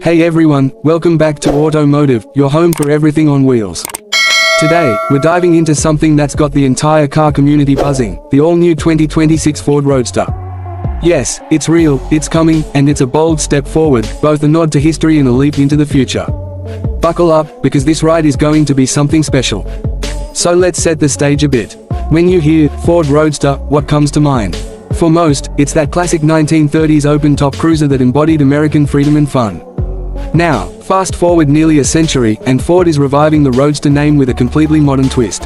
Hey everyone, welcome back to Automotive, your home for everything on wheels. Today, we're diving into something that's got the entire car community buzzing, the all-new 2026 Ford Roadster. Yes, it's real, it's coming, and it's a bold step forward, both a nod to history and a leap into the future. Buckle up, because this ride is going to be something special. So let's set the stage a bit. When you hear Ford Roadster, what comes to mind? For most, it's that classic 1930s open-top cruiser that embodied American freedom and fun. Now, fast forward nearly a century, and Ford is reviving the Roadster name with a completely modern twist.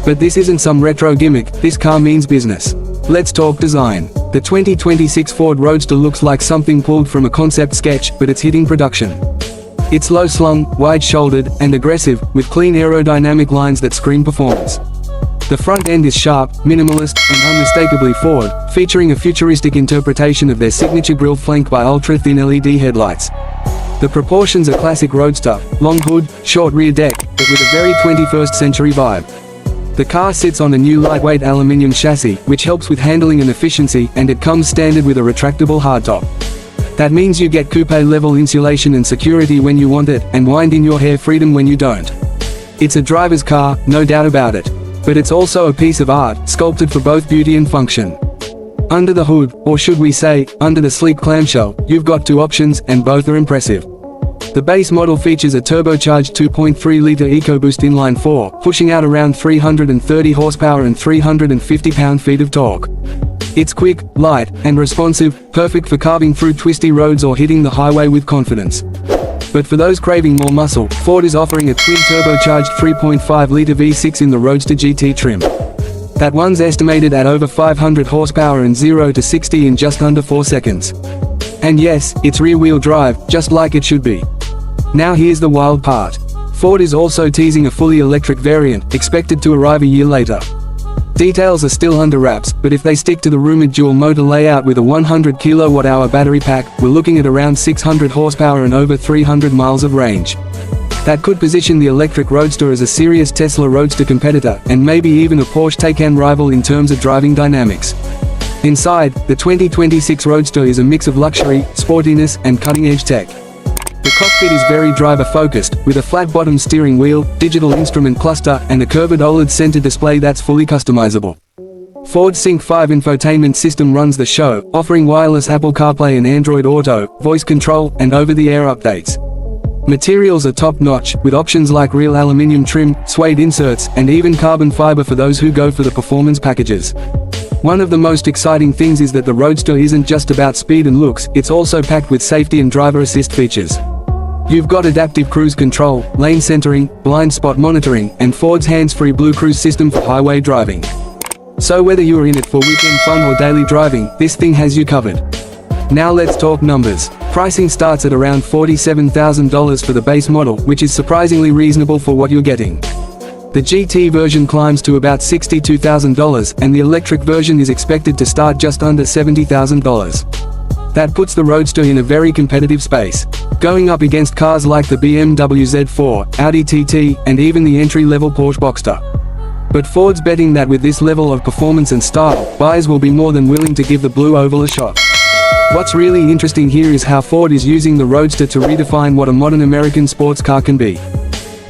But this isn't some retro gimmick, this car means business. Let's talk design. The 2026 Ford Roadster looks like something pulled from a concept sketch, but it's hitting production. It's low-slung, wide-shouldered, and aggressive, with clean aerodynamic lines that scream performance. The front end is sharp, minimalist, and unmistakably Ford, featuring a futuristic interpretation of their signature grille flanked by ultra-thin LED headlights. The proportions are classic Roadster, long hood, short rear deck, but with a very 21st century vibe. The car sits on a new lightweight aluminium chassis, which helps with handling and efficiency, and it comes standard with a retractable hardtop. That means you get coupe-level insulation and security when you want it, and wind-in-your-hair freedom when you don't. It's a driver's car, no doubt about it. But it's also a piece of art, sculpted for both beauty and function. Under the hood, or should we say, under the sleek clamshell, you've got two options, and both are impressive. The base model features a turbocharged 2.3-liter EcoBoost inline-4, pushing out around 330 horsepower and 350 pound-feet of torque. It's quick, light, and responsive, perfect for carving through twisty roads or hitting the highway with confidence. But for those craving more muscle, Ford is offering a twin-turbocharged 3.5-liter V6 in the Roadster GT trim. That one's estimated at over 500 horsepower and 0 to 60 in just under 4 seconds. And yes, it's rear-wheel drive, just like it should be. Now here's the wild part. Ford is also teasing a fully electric variant, expected to arrive a year later. Details are still under wraps, but if they stick to the rumored dual-motor layout with a 100 kWh battery pack, we're looking at around 600 horsepower and over 300 miles of range. That could position the electric Roadster as a serious Tesla Roadster competitor, and maybe even a Porsche Taycan rival in terms of driving dynamics. Inside, the 2026 Roadster is a mix of luxury, sportiness, and cutting-edge tech. The cockpit is very driver-focused, with a flat-bottom steering wheel, digital instrument cluster, and a curved OLED center display that's fully customizable. Ford's Sync 5 infotainment system runs the show, offering wireless Apple CarPlay and Android Auto, voice control, and over-the-air updates. Materials are top-notch, with options like real aluminum trim, suede inserts, and even carbon fiber for those who go for the performance packages. One of the most exciting things is that the Roadster isn't just about speed and looks, it's also packed with safety and driver assist features. You've got adaptive cruise control, lane centering, blind spot monitoring, and Ford's hands-free Blue Cruise system for highway driving. So whether you're in it for weekend fun or daily driving, this thing has you covered. Now let's talk numbers. Pricing starts at around $47,000 for the base model, which is surprisingly reasonable for what you're getting. The GT version climbs to about $62,000, and the electric version is expected to start just under $70,000. That puts the Roadster in a very competitive space, going up against cars like the BMW Z4, Audi TT, and even the entry-level Porsche Boxster. But Ford's betting that with this level of performance and style, buyers will be more than willing to give the blue oval a shot. What's really interesting here is how Ford is using the Roadster to redefine what a modern American sports car can be.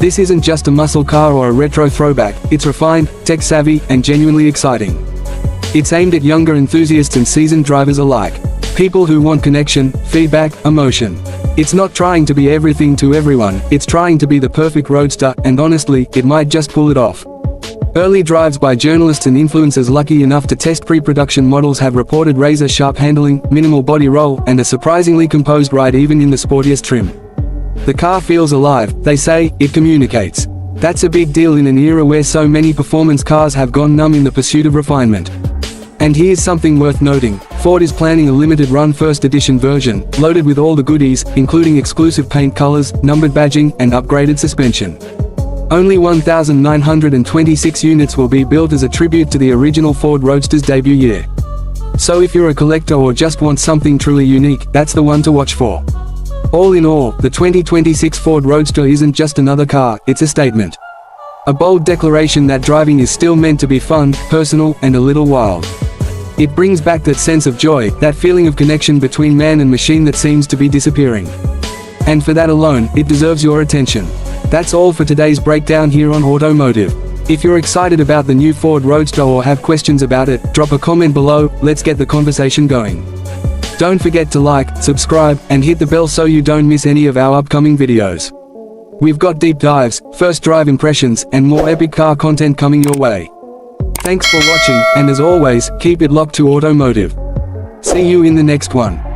This isn't just a muscle car or a retro throwback, it's refined, tech-savvy, and genuinely exciting. It's aimed at younger enthusiasts and seasoned drivers alike. People who want connection, feedback, emotion. It's not trying to be everything to everyone, it's trying to be the perfect Roadster, and honestly, it might just pull it off. Early drives by journalists and influencers lucky enough to test pre-production models have reported razor-sharp handling, minimal body roll, and a surprisingly composed ride even in the sportiest trim. The car feels alive, they say, it communicates. That's a big deal in an era where so many performance cars have gone numb in the pursuit of refinement. And here's something worth noting, Ford is planning a limited-run first edition version, loaded with all the goodies, including exclusive paint colors, numbered badging, and upgraded suspension. Only 1,926 units will be built as a tribute to the original Ford Roadster's debut year. So if you're a collector or just want something truly unique, that's the one to watch for. All in all, the 2026 Ford Roadster isn't just another car, it's a statement. A bold declaration that driving is still meant to be fun, personal, and a little wild. It brings back that sense of joy, that feeling of connection between man and machine that seems to be disappearing. And for that alone, it deserves your attention. That's all for today's breakdown here on Automotive. If you're excited about the new Ford Roadster or have questions about it, drop a comment below. Let's get the conversation going. Don't forget to like, subscribe, and hit the bell so you don't miss any of our upcoming videos. We've got deep dives, first drive impressions, and more epic car content coming your way. Thanks for watching, and as always, keep it locked to Automotive. See you in the next one.